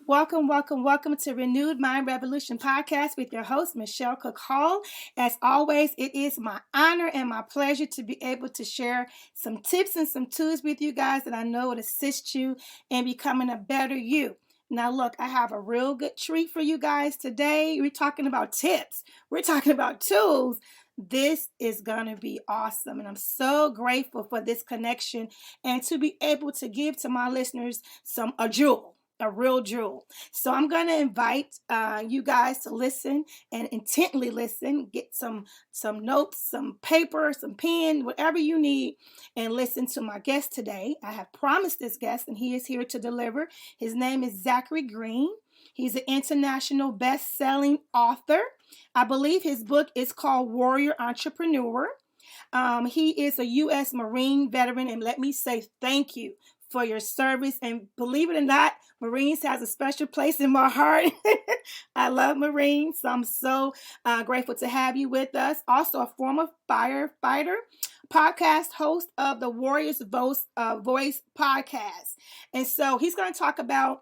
Welcome to Renewed Mind Revolution podcast with your host, Michelle Cook Hall. As always, it is my honor and my pleasure to be able to share some tips and some tools with you guys that I know would assist you in becoming a better you. Now, look, I have a real good treat for you guys today. We're talking about tips. We're talking about tools. This is going to be awesome. And I'm so grateful for this connection and to be able to give to my listeners a real jewel. So I'm going to invite you guys to listen and intently listen, get some notes, some paper, some pen, whatever you need, and listen to my guest today. I have promised this guest, and he is here to deliver. His name is Zachary Green. He's an international best-selling author. I believe his book is called Warrior Entrepreneur. He is a U.S. Marine veteran, and let me say thank you for your service. And believe it or not, Marines has a special place in my heart. I love Marines, so I'm so grateful to have you with us. Also, a former firefighter, podcast host of the Warriors Voice podcast. And so he's going to talk about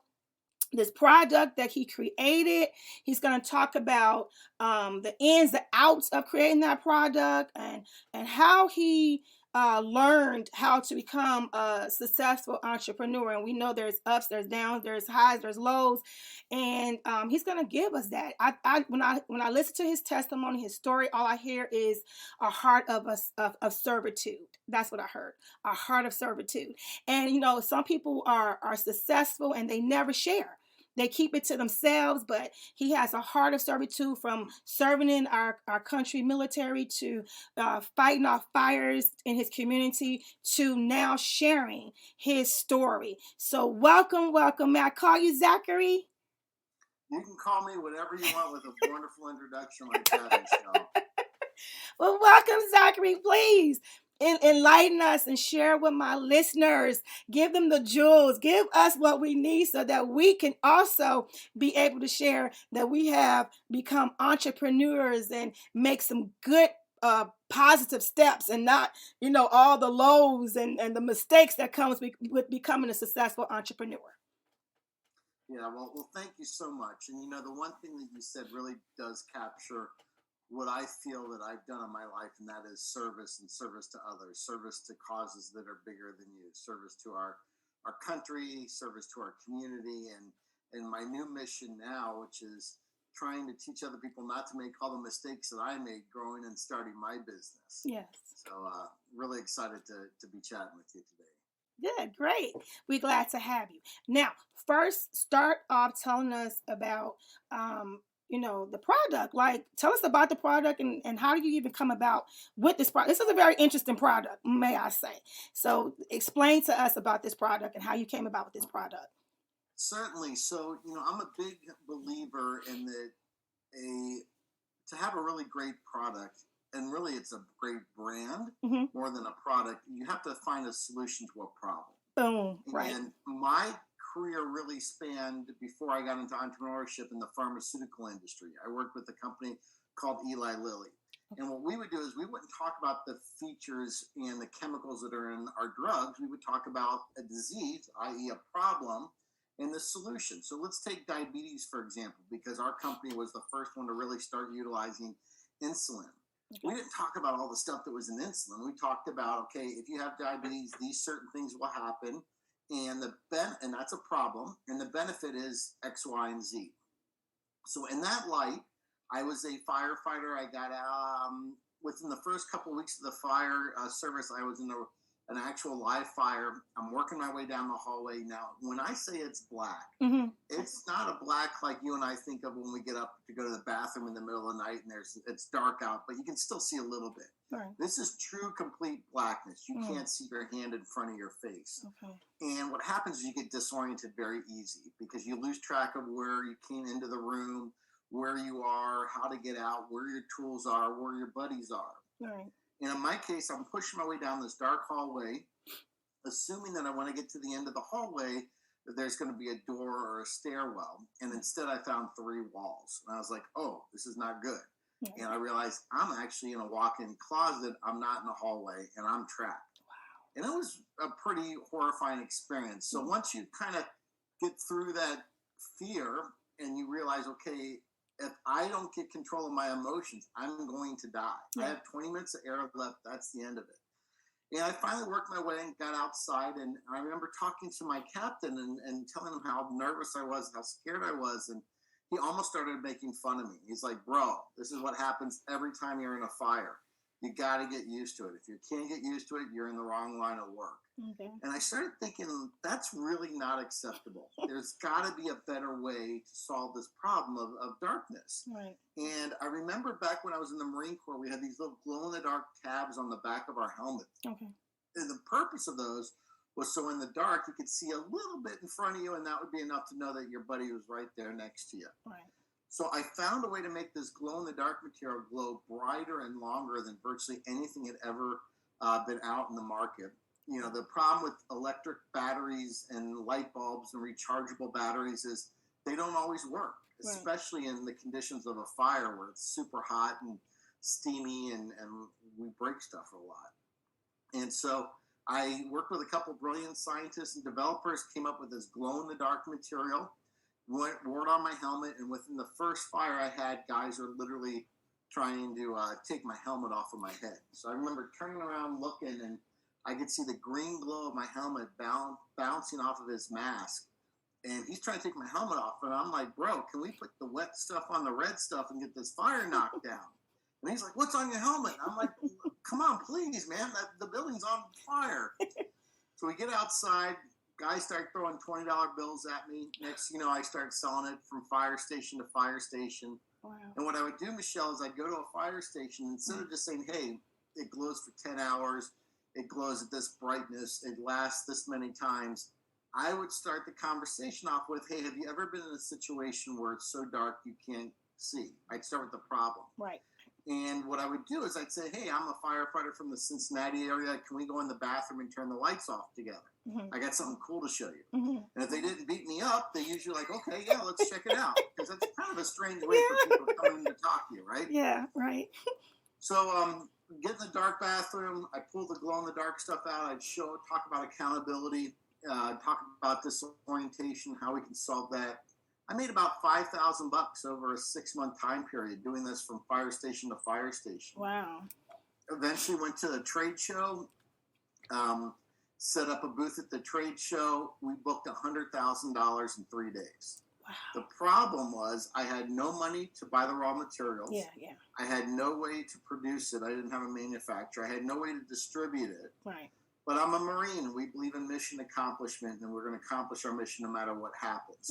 this product that he created. He's going to talk about the ins, the outs of creating that product, and how he learned how to become a successful entrepreneur. And we know there's ups, there's downs, there's highs, there's lows, and he's going to give us that. When I listen to his testimony, his story, all I hear is a heart of servitude. That's what I heard, a heart of servitude. And some people are successful and they never share. They keep it to themselves, but he has a heart of servitude, from serving in our country military to fighting off fires in his community to now sharing his story. So welcome. May I call you Zachary? You can call me whatever you want with a wonderful introduction like that, Michelle. Well, welcome, Zachary. Please enlighten us and share with my listeners. Give them the jewels. Give us what we need so that we can also be able to share that we have become entrepreneurs and make some good positive steps, and not all the lows and the mistakes that comes with becoming a successful entrepreneur. Yeah, well, thank you so much. And the one thing that you said really does capture what I feel that I've done in my life, and that is service, and service to others, service to causes that are bigger than you, service to our country, service to our community, and my new mission now, which is trying to teach other people not to make all the mistakes that I made growing and starting my business. Yes. So really excited to be chatting with you today. Good, great. We're glad to have you. Now, first, start off telling us about the product. Like, tell us about the product and how do you even come about with this product? This is a very interesting product, may I say. So explain to us about this product and how you came about with this product. Certainly. So, I'm a big believer in that to have a really great product, and really it's a great brand more than a product, you have to find a solution to a problem. Boom. Right. And my career really spanned before I got into entrepreneurship in the pharmaceutical industry. I worked with a company called Eli Lilly. And what we would do is we wouldn't talk about the features and the chemicals that are in our drugs. We would talk about a disease, i.e. a problem, and the solution. So let's take diabetes, for example, because our company was the first one to really start utilizing insulin. Okay. We didn't talk about all the stuff that was in insulin. We talked about, okay, if you have diabetes, these certain things will happen. And and that's a problem. And the benefit is X, Y, and Z. So in that light, I was a firefighter. I got within the first couple of weeks of the fire service, I was in an actual live fire. I'm working my way down the hallway. Now, when I say it's black, it's not a black like you and I think of when we get up to go to the bathroom in the middle of the night and it's dark out, but you can still see a little bit. Right. This is true, complete blackness. You can't see your hand in front of your face. Okay. And what happens is you get disoriented very easy because you lose track of where you came into the room, where you are, how to get out, where your tools are, where your buddies are. Right. And in my case, I'm pushing my way down this dark hallway, assuming that I want to get to the end of the hallway, that there's going to be a door or a stairwell. And instead, I found 3 walls. And I was like, oh, this is not good. Yeah. And I realized I'm actually in a walk-in closet. I'm not in a hallway, and I'm trapped. Wow. And it was a pretty horrifying experience. So once you kind of get through that fear, and you realize, okay, if I don't get control of my emotions, I'm going to die. I have 20 minutes of air left. That's the end of it. And I finally worked my way and got outside. And I remember talking to my captain and telling him how nervous I was, how scared I was. And he almost started making fun of me. He's like, bro, this is what happens every time you're in a fire. You got to get used to it. If you can't get used to it, you're in the wrong line of work. Okay. And I started thinking, that's really not acceptable. There's got to be a better way to solve this problem of darkness. Right. And I remember back when I was in the Marine Corps, we had these little glow-in-the-dark tabs on the back of our helmet. Okay. And the purpose of those was so in the dark, you could see a little bit in front of you, and that would be enough to know that your buddy was right there next to you. Right. So I found a way to make this glow-in-the-dark material glow brighter and longer than virtually anything had ever been out in the market. You know, the problem with electric batteries and light bulbs and rechargeable batteries is they don't always work, especially in the conditions of a fire where it's super hot and steamy and we break stuff a lot. And so I worked with a couple of brilliant scientists and developers, came up with this glow-in-the-dark material, wore it on my helmet, and within the first fire I had, guys were literally trying to take my helmet off of my head. So I remember turning around looking, and I could see the green glow of my helmet bouncing off of his mask. And he's trying to take my helmet off. And I'm like, bro, can we put the wet stuff on the red stuff and get this fire knocked down? And he's like, what's on your helmet? And I'm like, come on, please, man. The building's on fire. So we get outside. Guys start throwing $20 bills at me. Next, you know, I start selling it from fire station to fire station. Wow. And what I would do, Michelle, is I'd go to a fire station. Instead of just saying, hey, it glows for 10 hours. It glows at this brightness, it lasts this many times, I would start the conversation off with, hey, have you ever been in a situation where it's so dark you can't see? I'd start with the problem. Right. And what I would do is I'd say, hey, I'm a firefighter from the Cincinnati area. Can we go in the bathroom and turn the lights off together? Mm-hmm. I got something cool to show you. Mm-hmm. And if they didn't beat me up, they usually like, okay, yeah, let's check it out. Because that's kind of a strange way for people to come in to talk to you, right? Yeah, right. So, get in the dark bathroom. I pull the glow-in-the-dark stuff out. I'd talk about accountability, talk about disorientation, how we can solve that. I made about $5,000 over a 6-month time period doing this from fire station to fire station. Wow. Eventually went to a trade show, set up a booth at the trade show. We booked $100,000 in 3 days. Wow. The problem was I had no money to buy the raw materials. Yeah, yeah. I had no way to produce it. I didn't have a manufacturer. I had no way to distribute it. Right. But I'm a Marine. We believe in mission accomplishment, and we're going to accomplish our mission no matter what happens.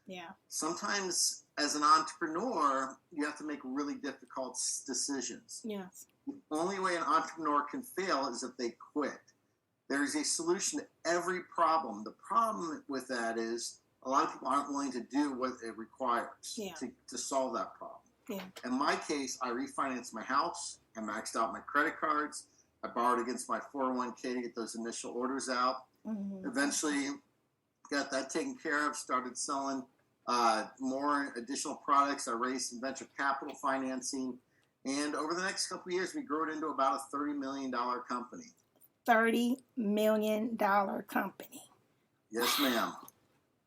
Yeah. So sometimes as an entrepreneur, you have to make really difficult decisions. Yes. The only way an entrepreneur can fail is if they quit. There's a solution to every problem. The problem with that is a lot of people aren't willing to do what it requires to solve that problem. Yeah. In my case, I refinanced my house. I maxed out my credit cards. I borrowed against my 401k to get those initial orders out. Mm-hmm. Eventually, got that taken care of, started selling more additional products. I raised some venture capital financing. And over the next couple of years, we grew it into about a $30 million company. $30 million company. Yes, ma'am.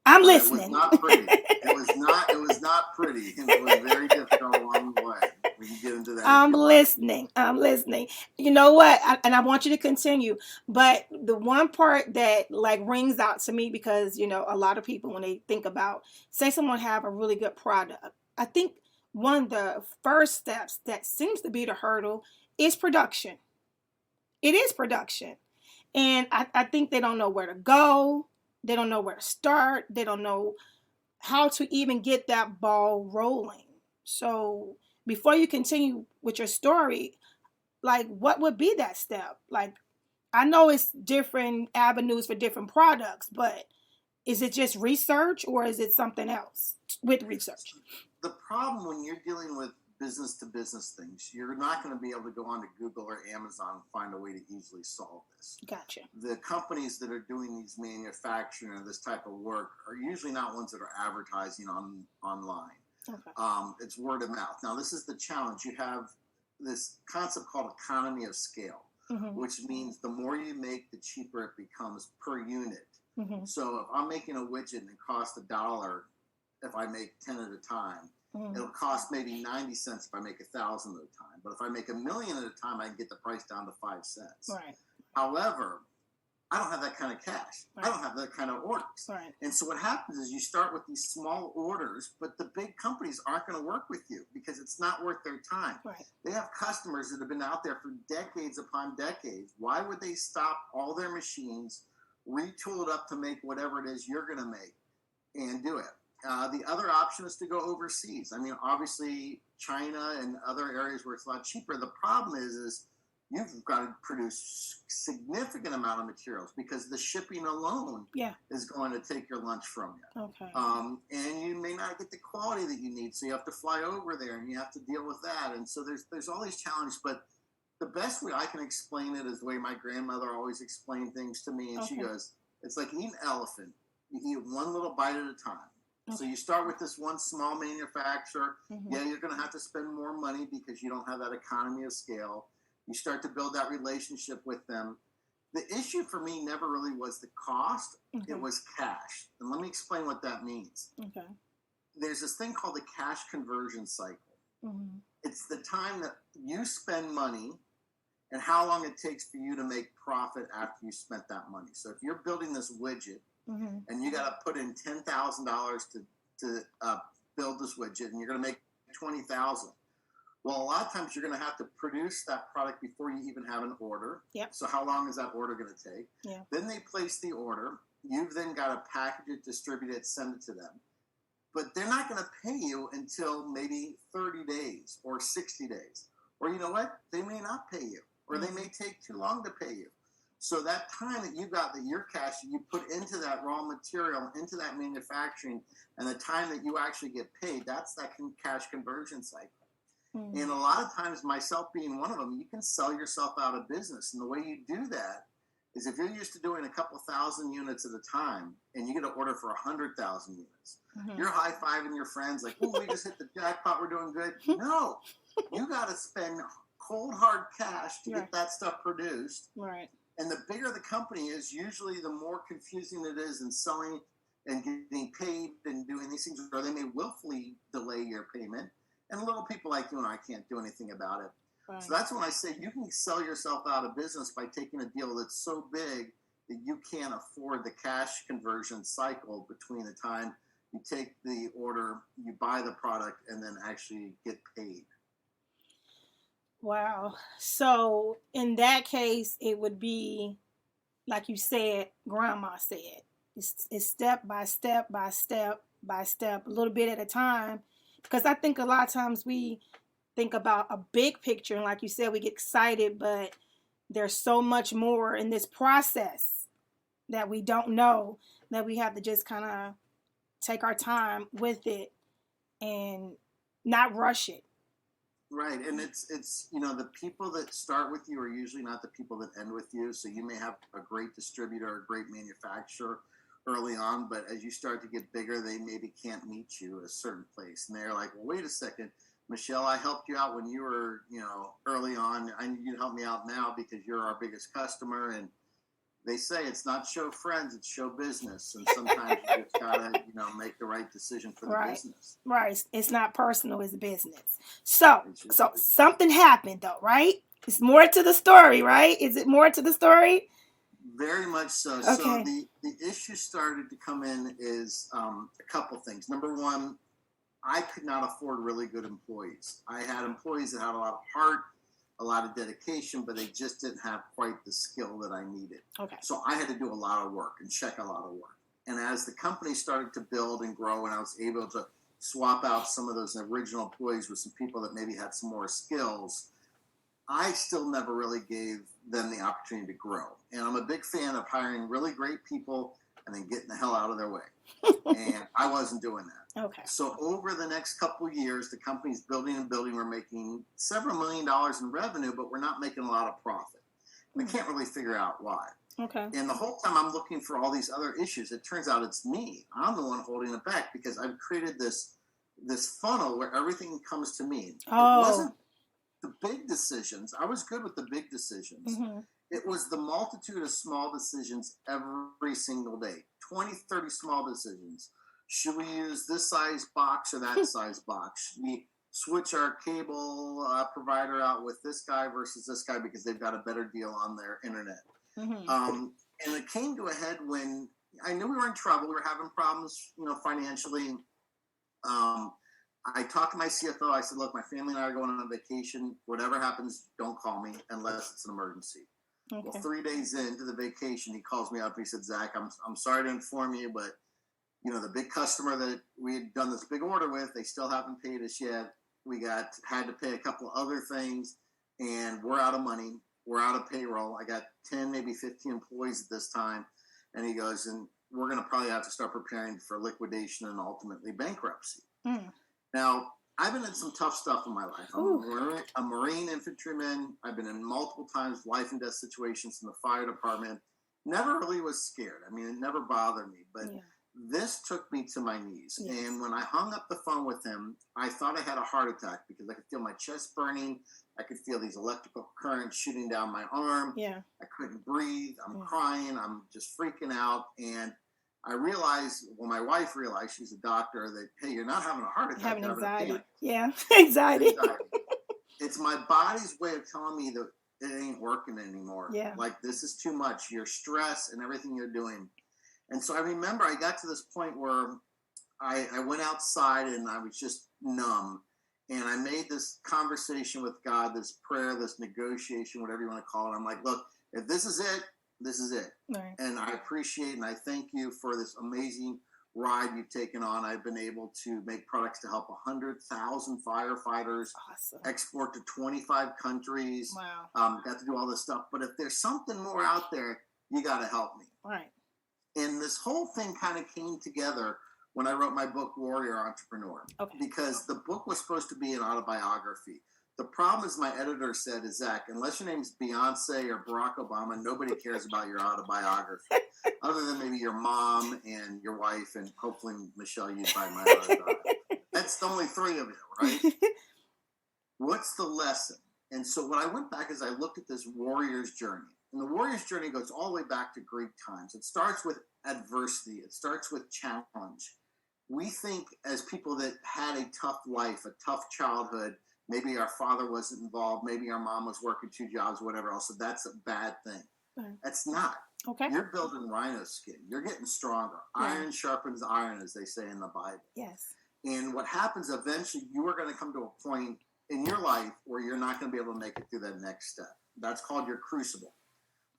I'm listening. It was not pretty. It was not pretty. It was very difficult along the way. We can get into that. I'm listening. You know what? I want you to continue. But the one part that like rings out to me, because, you know, a lot of people, when they think about, say someone have a really good product, I think one of the first steps that seems to be the hurdle is production. It is production. And I think they don't know where to go. They don't know where to start. They don't know how to even get that ball rolling. So before you continue with your story, like what would be that step? Like, I know it's different avenues for different products, but is it just research or is it something else with research? The problem when you're dealing with business to business things, you're not going to be able to go onto Google or Amazon and find a way to easily solve this. Gotcha. The companies that are doing these manufacturing or this type of work are usually not ones that are advertising online. Okay. It's word of mouth. Now, this is the challenge. You have this concept called economy of scale, mm-hmm. which means the more you make, the cheaper it becomes per unit. Mm-hmm. So if I'm making a widget and it costs $1, if I make 10 at a time. Mm-hmm. It'll cost maybe 90 cents if I make 1,000 at a time. But if I make 1,000,000 at a time, I can get the price down to 5 cents. Right. However, I don't have that kind of cash. Right. I don't have that kind of orders. Right. And so what happens is you start with these small orders, but the big companies aren't going to work with you because it's not worth their time. Right. They have customers that have been out there for decades upon decades. Why would they stop all their machines, retool it up to make whatever it is you're going to make and do it? The other option is to go overseas. I mean, obviously, China and other areas where it's a lot cheaper. The problem is you've got to produce significant amount of materials because the shipping alone is going to take your lunch from you. Okay. And you may not get the quality that you need, so you have to fly over there and you have to deal with that. And so there's all these challenges, but the best way I can explain it is the way my grandmother always explained things to me. And she goes, it's like eating an elephant. You eat one little bite at a time. Okay. So you start with this one small manufacturer. Mm-hmm. Yeah, you're going to have to spend more money because you don't have that economy of scale. You start to build that relationship with them. The issue for me never really was the cost. Mm-hmm. It was cash. And let me explain what that means. Okay. There's this thing called the cash conversion cycle. Mm-hmm. It's the time that you spend money and how long it takes for you to make profit after you spent that money. So if you're building this widget, mm-hmm. and you got to put in $10,000 to build this widget, and you're going to make $20,000. Well, a lot of times you're going to have to produce that product before you even have an order. Yep. So how long is that order going to take? Yeah. Then they place the order. You've then got to package it, distribute it, send it to them. But they're not going to pay you until maybe 30 days or 60 days. Or you know what? They may not pay you, or they may take too long to pay you. So that time that you got, that your cash that you put into that raw material, into that manufacturing, and the time that you actually get paid, that's that cash conversion cycle. Mm-hmm. And a lot of times, myself being one of them, you can sell yourself out of business. And the way you do that is if you're used to doing a couple thousand units at a time and you get an order for 100,000 units, mm-hmm. you're high-fiving your friends like, oh, we just hit the jackpot, we're doing good. No, you got to spend cold, hard cash to get that stuff produced. Right. And the bigger the company is, usually the more confusing it is in selling and getting paid and doing these things, or they may willfully delay your payment. And little people like you and I can't do anything about it. Right. So that's when I say you can sell yourself out of business by taking a deal that's so big that you can't afford the cash conversion cycle between the time you take the order, you buy the product, and then actually get paid. Wow. So in that case, it would be, like you said, Grandma said, it's step by step by step by step, a little bit at a time. Because I think a lot of times we think about a big picture, and like you said, we get excited, but there's so much more in this process that we don't know, that we have to just kind of take our time with it and not rush it. Right, and it's the people that start with you are usually not the people that end with you. So you may have a great distributor or a great manufacturer early on, but as you start to get bigger, they maybe can't meet you at a certain place. And they're like, well, wait a second, Michelle, I helped you out when you were, early on. I need you to help me out now because you're our biggest customer. And they say it's not show friends, it's show business. And sometimes you just gotta, make the right decision for the business. Right. It's not personal, it's business. So something happened though, right? It's more to the story, right? Is it more to the story? Very much so. Okay. So the issue started to come in is a couple things. Number one, I could not afford really good employees. I had employees that had a lot of heart, a lot of dedication, but they just didn't have quite the skill that I needed. Okay. So I had to do a lot of work and check a lot of work. And as the company started to build and grow, and I was able to swap out some of those original employees with some people that maybe had some more skills, I still never really gave them the opportunity to grow. And I'm a big fan of hiring really great people and then getting the hell out of their way. And I wasn't doing that. Okay. So over the next couple of years, the company's building and building. We're making several $1 million in revenue, but we're not making a lot of profit. We can't really figure out why. Okay. And the whole time I'm looking for all these other issues, it turns out it's me. I'm the one holding it back because I've created this funnel where everything comes to me. Oh. It wasn't the big decisions. I was good with the big decisions. Mm-hmm. It was the multitude of small decisions every single day. 20, 30 small decisions. should we use this size box or that size box? Should we switch our cable provider out with this guy versus this guy because they've got a better deal on their internet? And it came to a head when I knew we were in trouble. We were having problems, financially. I talked to my CFO. I said, look, my family and I are going on vacation. Whatever happens, don't call me unless it's an emergency. Okay. Well, 3 days into the vacation, he calls me up. And he said, Zach, I'm sorry to inform you, but, the big customer that we had done this big order with, they still haven't paid us yet. We had to pay a couple of other things, and we're out of money. We're out of payroll. I got 10, maybe 15 employees at this time. And he goes, and we're going to probably have to start preparing for liquidation and ultimately bankruptcy. Now, I've been in some tough stuff in my life. I'm a Marine infantryman. I've been in multiple times life and death situations in the fire department. Never really was scared. I mean, it never bothered me. But this took me to my knees. Yes. And when I hung up the phone with him, I thought I had a heart attack because I could feel my chest burning. I could feel these electrical currents shooting down my arm. Yeah. I couldn't breathe. I'm crying. I'm just freaking out. And I realized, my wife realized, she's a doctor, that, hey, you're not having a heart attack. Having anxiety. Yeah, anxiety. It's my body's way of telling me that it ain't working anymore. Yeah. Like, this is too much. Your stress and everything you're doing. And so I remember I got to this point where I went outside and I was just numb. And I made this conversation with God, this prayer, this negotiation, whatever you want to call it. I'm like, look, if this is it, this is it. Right. And I appreciate and I thank you for this amazing ride you've taken on. I've been able to make products to help 100,000 firefighters, export to 25 countries. Wow. Got to do all this stuff. But if there's something more out there, you got to help me. Right. And this whole thing kind of came together when I wrote my book, Warrior Entrepreneur. Okay. Because the book was supposed to be an autobiography. The problem, as my editor said, is, Zach, unless your name's Beyonce or Barack Obama, nobody cares about your autobiography. Other than maybe your mom and your wife, and hopefully, Michelle, you'd buy my autobiography. That's the only three of you, right? What's the lesson? And so when I went back, as I looked at this warrior's journey, and the warrior's journey goes all the way back to Greek times. It starts with adversity. It starts with challenge. We think, as people that had a tough life, a tough childhood, maybe our father wasn't involved, maybe our mom was working 2 jobs, whatever else, so that's a bad thing. That's not. Okay. You're building rhino skin. You're getting stronger. Yeah. Iron sharpens iron, as they say in the Bible. Yes. And what happens eventually, you are going to come to a point in your life where you're not going to be able to make it through that next step. That's called your crucible.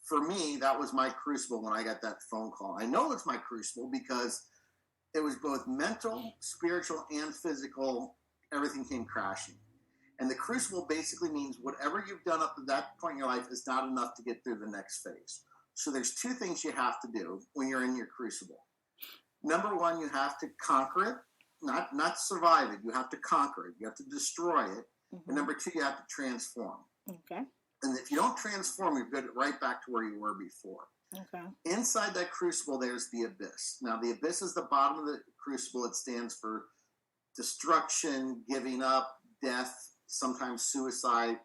For me, that was my crucible when I got that phone call. I know it's my crucible because it was both mental, spiritual, and physical. Everything came crashing. And the crucible basically means whatever you've done up to that point in your life is not enough to get through the next phase. So there's 2 things you have to do when you're in your crucible. Number 1, you have to conquer it, not survive it. You have to conquer it. You have to destroy it. Mm-hmm. And number 2, you have to transform. Okay. And if you don't transform, you get right back to where you were before. Okay. Inside that crucible, there's the abyss. Now, the abyss is the bottom of the crucible. It stands for destruction, giving up, death, sometimes suicide.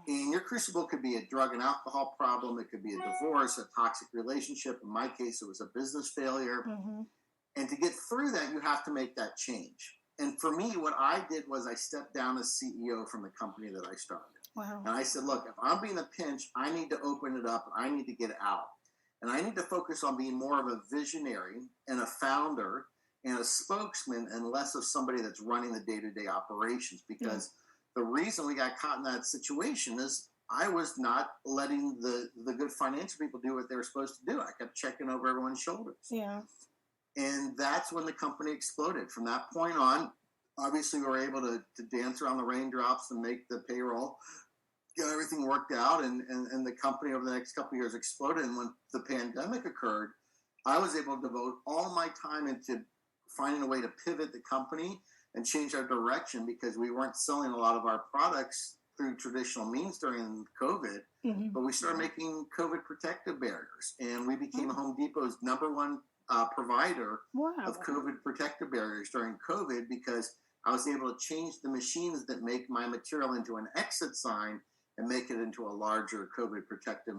And your crucible could be a drug and alcohol problem. It could be a divorce, a toxic relationship. In my case, it was a business failure. Mm-hmm. And to get through that, you have to make that change. And for me, what I did was I stepped down as CEO from the company that I started. Wow. And I said, look, if I'm being a pinch, I need to open it up. I need to get out. And I need to focus on being more of a visionary and a founder and a spokesman and less of somebody that's running the day-to-day operations. Because the reason we got caught in that situation is I was not letting the good financial people do what they were supposed to do. I kept checking over everyone's shoulders. Yeah. And that's when the company exploded. From that point on, obviously we were able to dance around the raindrops and make the payroll, get everything worked out, and the company over the next couple of years exploded. And when the pandemic occurred, I was able to devote all my time into finding a way to pivot the company and change our direction, because we weren't selling a lot of our products through traditional means during COVID, but we started making COVID protective barriers, and we became Home Depot's #1 provider of COVID protective barriers during COVID, because I was able to change the machines that make my material into an exit sign and make it into a larger COVID protective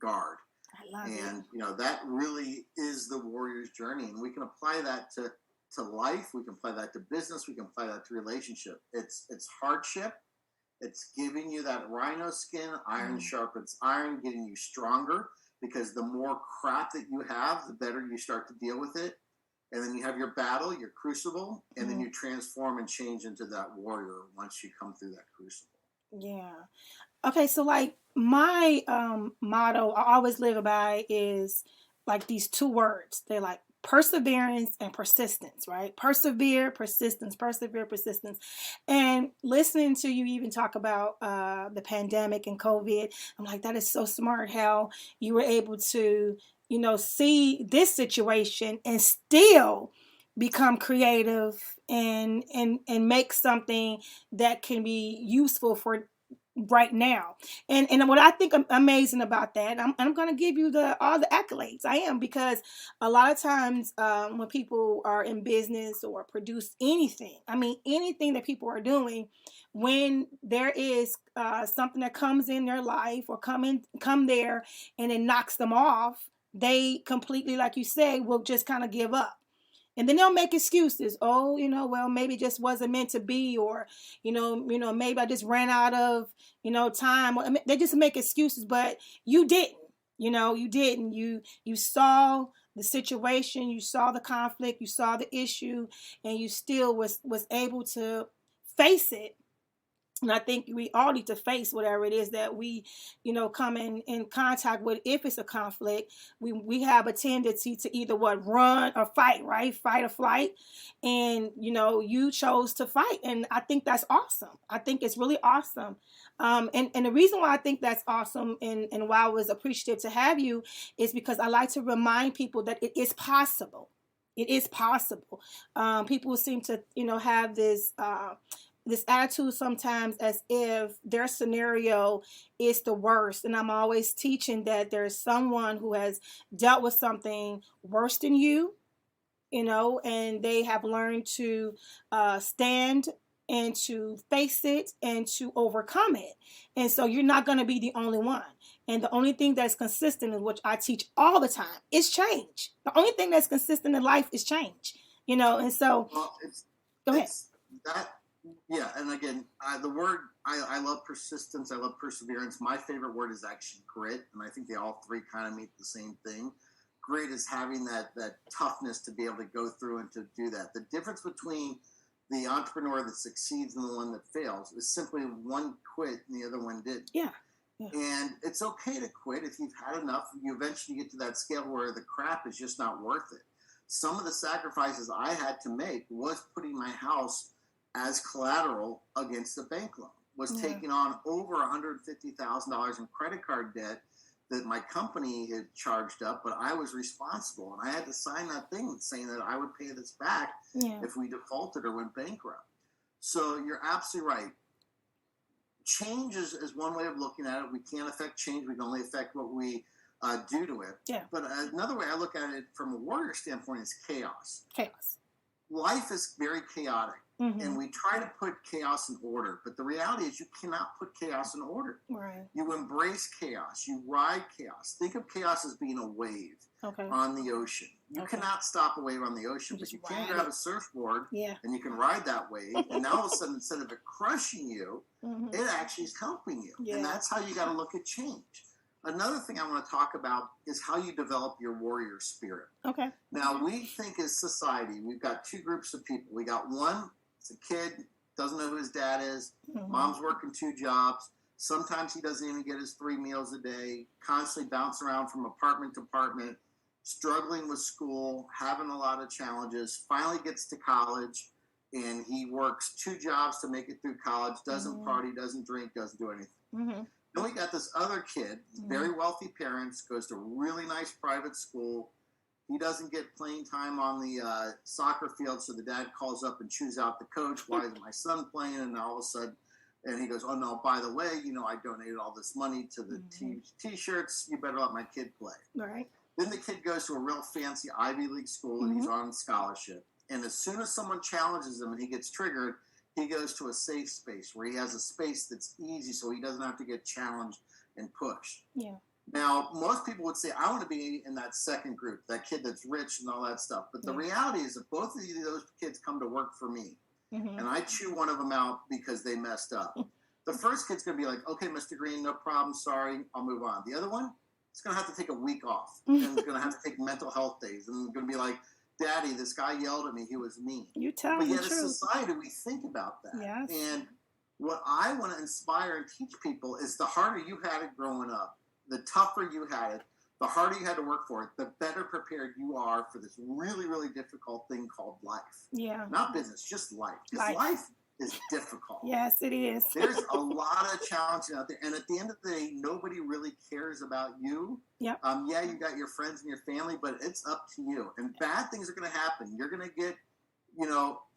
guard. I love it. And, that really is the warrior's journey. And we can apply that to to life. We can apply that to business. We can apply that to relationship. It's hardship. It's giving you that rhino skin. Iron sharpens iron, getting you stronger, because the more crap that you have, the better you start to deal with it. And then you have your battle, your crucible, and then you transform and change into that warrior once you come through that crucible. Yeah. Okay, so like my motto I always live by is like these two words. They're like perseverance and persistence, right? Persevere, persistence, persevere, persistence. And listening to you even talk about the pandemic and COVID, I'm like, that is so smart how you were able to, see this situation and still become creative and make something that can be useful for right now. And what I think amazing about that, I'm going to give you all the accolades. I am, because a lot of times when people are in business or produce anything, I mean anything that people are doing, when there is something that comes in their life or come there and it knocks them off, they completely, like you say, will just kind of give up. And then they'll make excuses. Oh, well, maybe it just wasn't meant to be, or, maybe I just ran out of, time. I mean, they just make excuses, but you didn't. You didn't. You saw the situation, you saw the conflict, you saw the issue, and you still was able to face it. And I think we all need to face whatever it is that we, come in contact with. If it's a conflict, we have a tendency to either run or fight, right? Fight or flight. And, you chose to fight. And I think that's awesome. I think it's really awesome. And the reason why I think that's awesome and why I was appreciative to have you is because I like to remind people that it is possible. It is possible. People seem to, have this attitude sometimes as if their scenario is the worst. And I'm always teaching that there's someone who has dealt with something worse than you, and they have learned to stand and to face it and to overcome it. And so you're not going to be the only one. And the only thing that's consistent, is which I teach all the time, is change. The only thing that's consistent in life is change, and so go ahead. Yeah, and again, the word, I love persistence, I love perseverance. My favorite word is actually grit, and I think they all three kind of mean the same thing. Grit is having that toughness to be able to go through and to do that. The difference between the entrepreneur that succeeds and the one that fails is simply one quit and the other one didn't. Yeah. And it's okay to quit if you've had enough. You eventually get to that scale where the crap is just not worth it. Some of the sacrifices I had to make was putting my house as collateral against the bank loan, was taking on over $150,000 in credit card debt that my company had charged up, but I was responsible. And I had to sign that thing saying that I would pay this back if we defaulted or went bankrupt. So you're absolutely right. Change is one way of looking at it. We can't affect change. We can only affect what we do to it. Yeah. But another way I look at it from a warrior standpoint is chaos. Chaos. Life is very chaotic. And we try to put chaos in order, but the reality is you cannot put chaos in order. Right. You embrace chaos. You ride chaos. Think of chaos as being a wave on the ocean. You cannot stop a wave on the ocean, but you can grab a surfboard and you can ride that wave. And now all of a sudden, instead of it crushing you, it actually is helping you. Yeah. And that's how you got to look at change. Another thing I want to talk about is how you develop your warrior spirit. Okay. Now, we think as society, we've got two groups of people. We got one, it's a kid, doesn't know who his dad is. Mom's working 2 jobs. Sometimes he doesn't even get his 3 meals a day, constantly bouncing around from apartment to apartment, struggling with school, having a lot of challenges, finally gets to college, and he works 2 jobs to make it through college, doesn't party, doesn't drink, doesn't do anything. Then we got this other kid, very wealthy parents, goes to a really nice private school. He doesn't get playing time on the soccer field, so the dad calls up and chews out the coach. Why is my son playing? And all of a sudden, and he goes, oh, no, by the way, I donated all this money to the T-shirts. You better let my kid play. All right. Then the kid goes to a real fancy Ivy League school, and he's on scholarship. And as soon as someone challenges him and he gets triggered, he goes to a safe space where he has a space that's easy so he doesn't have to get challenged and pushed. Yeah. Now, most people would say, I want to be in that second group, that kid that's rich and all that stuff. But the reality is that both of those kids come to work for me, and I chew one of them out because they messed up. The first kid's going to be like, okay, Mr. Green, no problem. Sorry, I'll move on. The other one, it's going to have to take a week off, and it's going to have to take mental health days, and going to be like, Daddy, this guy yelled at me. He was mean. You tell But me yet, the as truth. society, we think about that. Yes. And what I want to inspire and teach people is the harder you had it growing up, the tougher you had it, the harder you had to work for it, the better prepared you are for this really, really difficult thing called life. Yeah. Not business, just life. Because life is difficult. Yes, it is. There's a lot of challenges out there. And at the end of the day, nobody really cares about you. Yep. Yeah, you got your friends and your family, but it's up to you. And bad things are going to happen. You're going to get,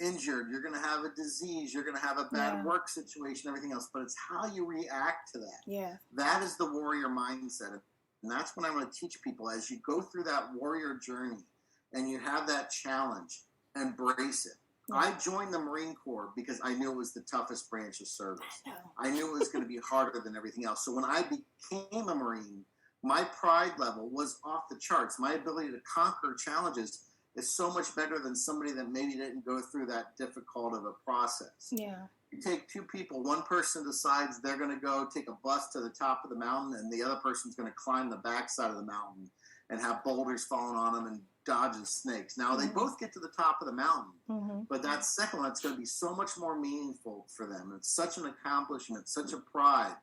injured. You're going to have a disease. You're going to have a bad work situation, everything else. But it's how you react to that. Yeah. That is the warrior mindset. And that's what I want to teach people as you go through that warrior journey and you have that challenge, embrace it. I joined the Marine Corps because I knew it was the toughest branch of service. I knew it was going to be harder than everything else. So when I became a Marine, my pride level was off the charts. My ability to conquer challenges is so much better than somebody that maybe didn't go through that difficult of a process. Yeah. You take two people, one person decides they're going to go take a bus to the top of the mountain, and the other person's going to climb the backside of the mountain and have boulders falling on them and dodging snakes. Now, they both get to the top of the mountain, but that second one, it's going to be so much more meaningful for them. It's such an accomplishment, such a pride.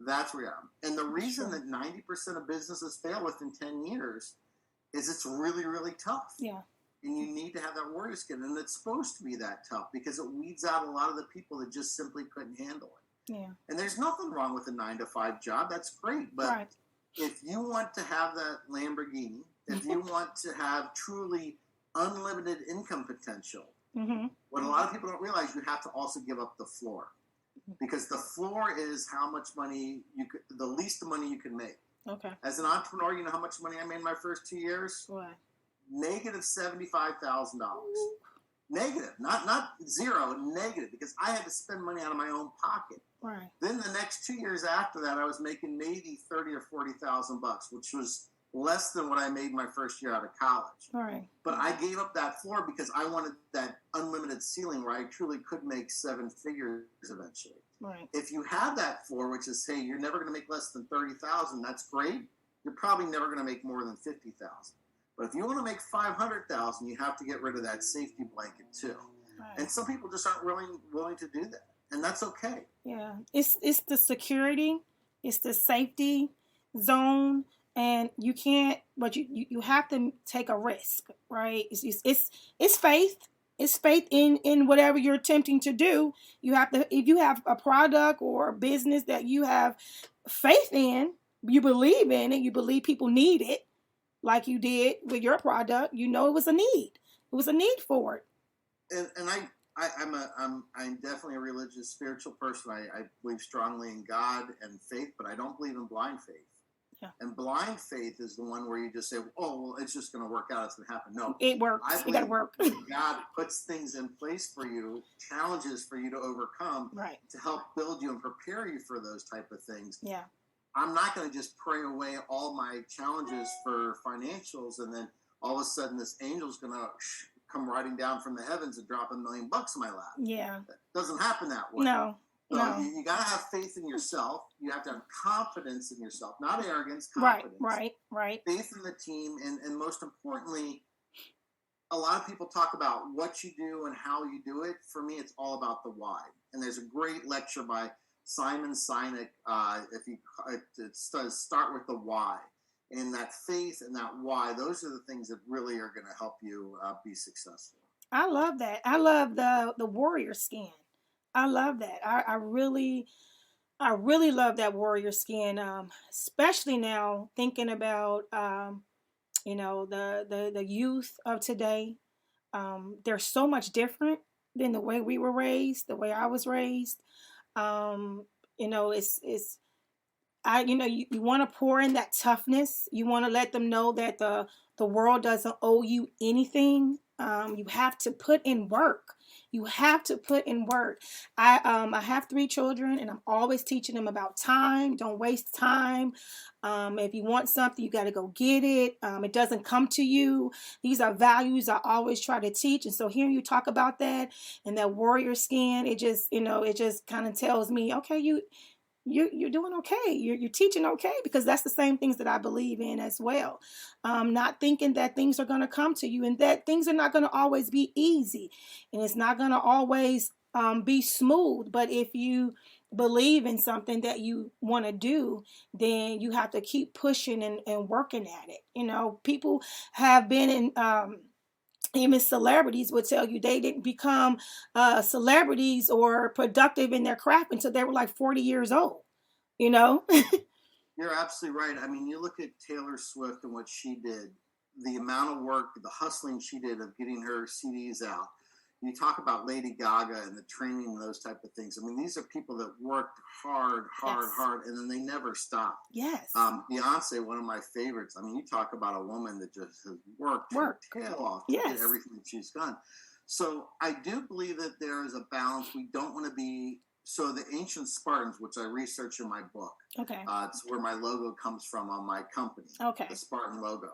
That's where we are. And the reason that 90% of businesses fail within 10 years is it's really, really tough. Yeah. And you need to have that warrior skin. And it's supposed to be that tough because it weeds out a lot of the people that just simply couldn't handle it. Yeah. And there's nothing wrong with a 9-to-5 job. That's great. But if you want to have that Lamborghini, if you want to have truly unlimited income potential, what a lot of people don't realize, you have to also give up the floor. Because the floor is how much money the least money you can make. Okay. As an entrepreneur, you know how much money I made in my first 2 years? What? Negative $75,000. Negative, not zero, negative, because I had to spend money out of my own pocket. Right. Then the next 2 years after that, I was making maybe $30,000 or $40,000, which was less than what I made my first year out of college. Right. But I gave up that floor because I wanted that unlimited ceiling where I truly could make 7 figures eventually. Right. If you have that floor, which is, hey, you're never going to make less than $30,000, that's great. You're probably never going to make more than $50,000. But if you want to make $500,000, you have to get rid of that safety blanket too. Right. And some people just aren't willing to do that, and that's okay. Yeah, it's the security, it's the safety zone, and you can't. But you have to take a risk, right? It's faith. It's faith in whatever you're attempting to do. You have to, if you have a product or a business that you have faith in, you believe in it, you believe people need it, like you did with your product, it was a need. It was a need for it. And I'm definitely a religious, spiritual person. I believe strongly in God and faith, but I don't believe in blind faith. Yeah. And blind faith is the one where you just say, oh, well, it's just going to work out. It's going to happen. No. It works. It got to work. God puts things in place for you, challenges for you to overcome, right, to help build you and prepare you for those type of things. Yeah. I'm not going to just pray away all my challenges for financials, and then all of a sudden this angel's going to come riding down from the heavens and drop $1 million in my lap. Yeah. That doesn't happen that way. No. So no. You got to have faith in yourself. You have to have confidence in yourself, not arrogance, confidence. Right. Faith in the team, and most importantly, a lot of people talk about what you do and how you do it. For me, it's all about the why. And there's a great lecture by Simon Sinek, it says start with the why, and that faith and that why, those are the things that really are going to help you be successful. I love that. I love the warrior skin. I love that. I really love that warrior skin, especially now thinking about the youth of today. They're so much different than the way we were raised, the way I was raised. You want to pour in that toughness. You want to let them know that the world doesn't owe you anything. You have to put in work. You have to put in work. I have 3 children, and I'm always teaching them about time. Don't waste time. If you want something, you got to go get it. It doesn't come to you. These are values I always try to teach. And so hearing you talk about that and that warrior skin, it just, it just kind of tells me, okay, you're doing okay. You're teaching okay, because that's the same things that I believe in as well. Not thinking that things are going to come to you, and that things are not going to always be easy, and it's not going to always be smooth. But if you believe in something that you want to do, then you have to keep pushing and working at it. People have been in even celebrities would tell you they didn't become celebrities or productive in their craft until they were like 40 years old, you know? You're absolutely right. I mean, you look at Taylor Swift and what she did, the amount of work, the hustling she did of getting her CDs out. You talk about Lady Gaga and the training and those type of things. I mean, these are people that worked hard, and then they never stopped. Yes. Beyonce, one of my favorites. I mean, you talk about a woman that just has worked her tail off to get everything that she's done. So I do believe that there is a balance. We don't want to be... So the ancient Spartans, which I research in my book, it's where my logo comes from on my company, the Spartan logo.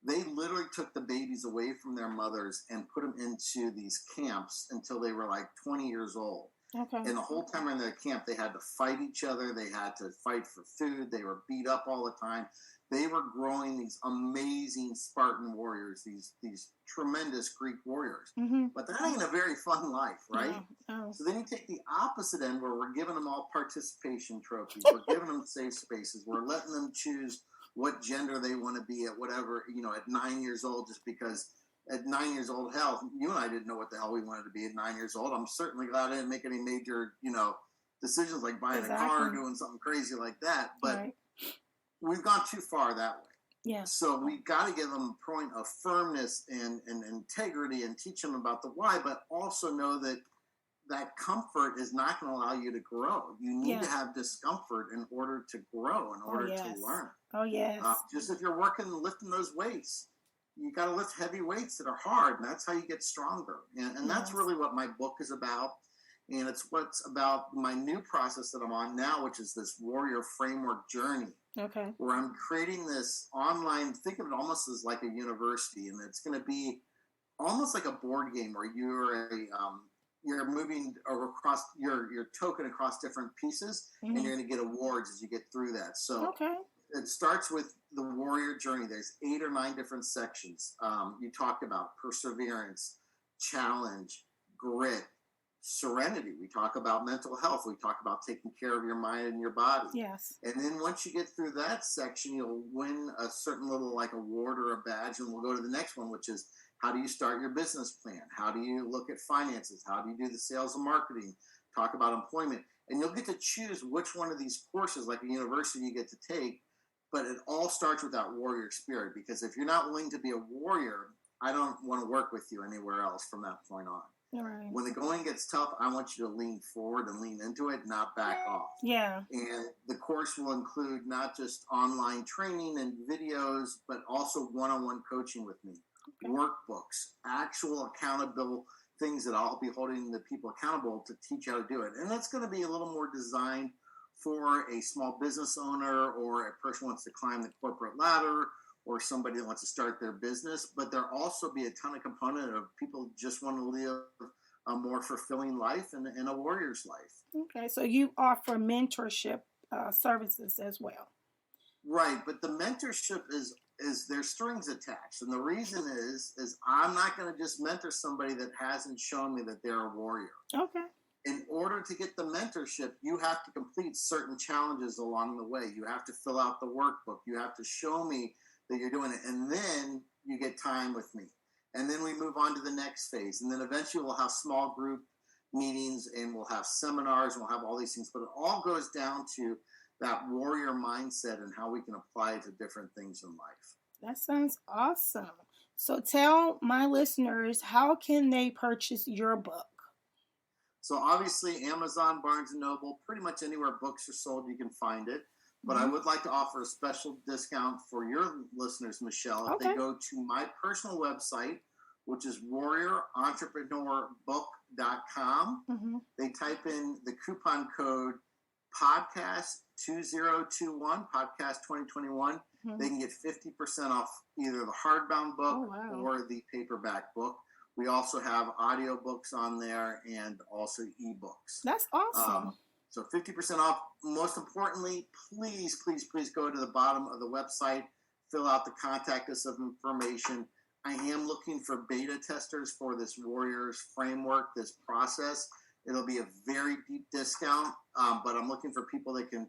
They literally took the babies away from their mothers and put them into these camps until they were like 20 years old. And the whole time in their camp, they had to fight each other. They had to fight for food. They were beat up all the time. They were growing these amazing Spartan warriors, these tremendous Greek warriors. But that ain't a very fun life, right? No. So then you take the opposite end, where we're giving them all participation trophies. We're giving them safe spaces. We're letting them choose what gender they want to be at whatever, at 9 years old, just because at 9 years old, hell, you and I didn't know what the hell we wanted to be at 9 years old. I'm certainly glad I didn't make any major, decisions like buying a car or doing something crazy like that. But we've gone too far that way. Yeah. So we've got to give them a point of firmness and integrity and teach them about the why, but also know that comfort is not going to allow you to grow. You need to have discomfort in order to grow, in order to learn. Oh, yes. Just if you're lifting those weights, you got to lift heavy weights that are hard, and that's how you get stronger. And that's really what my book is about. And it's what's about my new process that I'm on now, which is this Warrior Framework Journey. Where I'm creating this online, think of it almost as like a university, and it's going to be almost like a board game where you're moving across your token across different pieces, and you're going to get awards as you get through that. So it starts with the warrior journey. There's 8 or 9 different sections. You talked about perseverance, challenge, grit, serenity. We talk about mental health. We talk about taking care of your mind and your body. Yes. And then once you get through that section, you'll win a certain little like award or a badge, and we'll go to the next one, which is how do you start your business plan? How do you look at finances? How do you do the sales and marketing? Talk about employment. And you'll get to choose which one of these courses, like a university, you get to take. But it all starts with that warrior spirit, because if you're not willing to be a warrior, I don't want to work with you anywhere else from that point on. Right. When the going gets tough, I want you to lean forward and lean into it, not back off. Yeah. And the course will include not just online training and videos, but also one-on-one coaching with me, workbooks, actual accountable things that I'll be holding the people accountable to teach how to do it. And that's going to be a little more designed for a small business owner, or a person who wants to climb the corporate ladder, or somebody that wants to start their business. But there'll also be a ton of component of people who just want to live a more fulfilling life and a warrior's life. Okay, so you offer mentorship services as well. Right, but the mentorship is there's strings attached. And the reason is I'm not going to just mentor somebody that hasn't shown me that they're a warrior. Okay. In order to get the mentorship, you have to complete certain challenges along the way. You have to fill out the workbook. You have to show me that you're doing it. And then you get time with me. And then we move on to the next phase. And then eventually we'll have small group meetings, and we'll have seminars, and we'll have all these things. But it all goes down to that warrior mindset and how we can apply it to different things in life. That sounds awesome. So tell my listeners, how can they purchase your book? So obviously Amazon, Barnes & Noble, pretty much anywhere books are sold, you can find it. But I would like to offer a special discount for your listeners, Michelle, if they go to my personal website, which is warriorentrepreneur.book.com. mentorship.com. Mm-hmm. They type in the coupon code podcast 2021, podcast 2021. Mm-hmm. They can get 50% off either the hardbound book or the paperback book. We also have audiobooks on there and also ebooks. That's awesome. So 50% off. Most importantly, please go to the bottom of the website, fill out the contact us of information. I am looking for beta testers for this Warriors framework, this process. It'll be a very deep discount, but I'm looking for people that can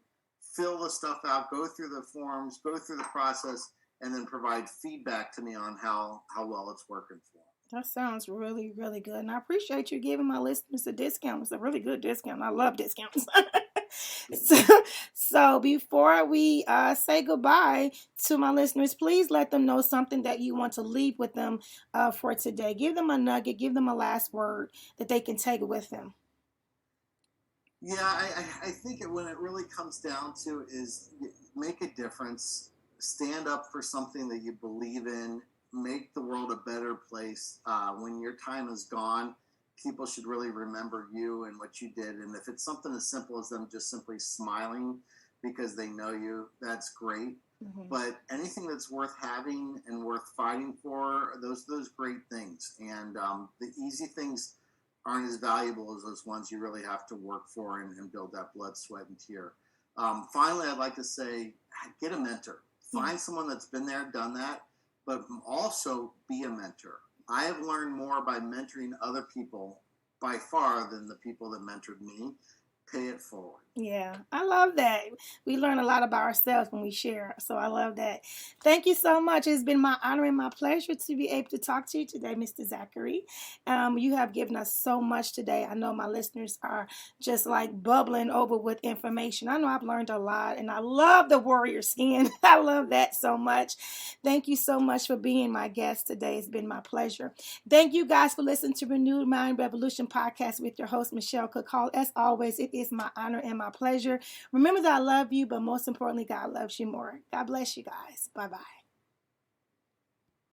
fill the stuff out, go through the forms, go through the process, and then provide feedback to me on how well it's working for them. That sounds really, really good. And I appreciate you giving my listeners a discount. It's a really good discount. I love discounts. So before we say goodbye to my listeners, please let them know something that you want to leave with them for today. Give them a nugget. Give them a last word that they can take with them. Yeah, I think when it really comes down to is make a difference. Stand up for something that you believe in. Make the world a better place. When your time is gone, people should really remember you and what you did. And if it's something as simple as them just simply smiling because they know you, that's great. Mm-hmm. But anything that's worth having and worth fighting for, those great things. And the easy things aren't as valuable as those ones you really have to work for and build that blood, sweat, and tear. Finally, I'd like to say, get a mentor. Find someone that's been there, done that, but also be a mentor. I have learned more by mentoring other people by far than the people that mentored me. Pay it forward. Yeah, I love that. We learn a lot about ourselves when we share. So I love that. Thank you so much. It's been my honor and my pleasure to be able to talk to you today, Mr. Zachary. You have given us so much today. I know my listeners are just like bubbling over with information. I know I've learned a lot, and I love the warrior skin. I love that so much. Thank you so much for being my guest today. It's been my pleasure. Thank you guys for listening to Renewed Mind Revolution podcast with your host, Michelle Cook Hall. As always, it is my honor and my pleasure. Remember that I love you, but most importantly, God loves you more. God bless you guys. Bye-bye.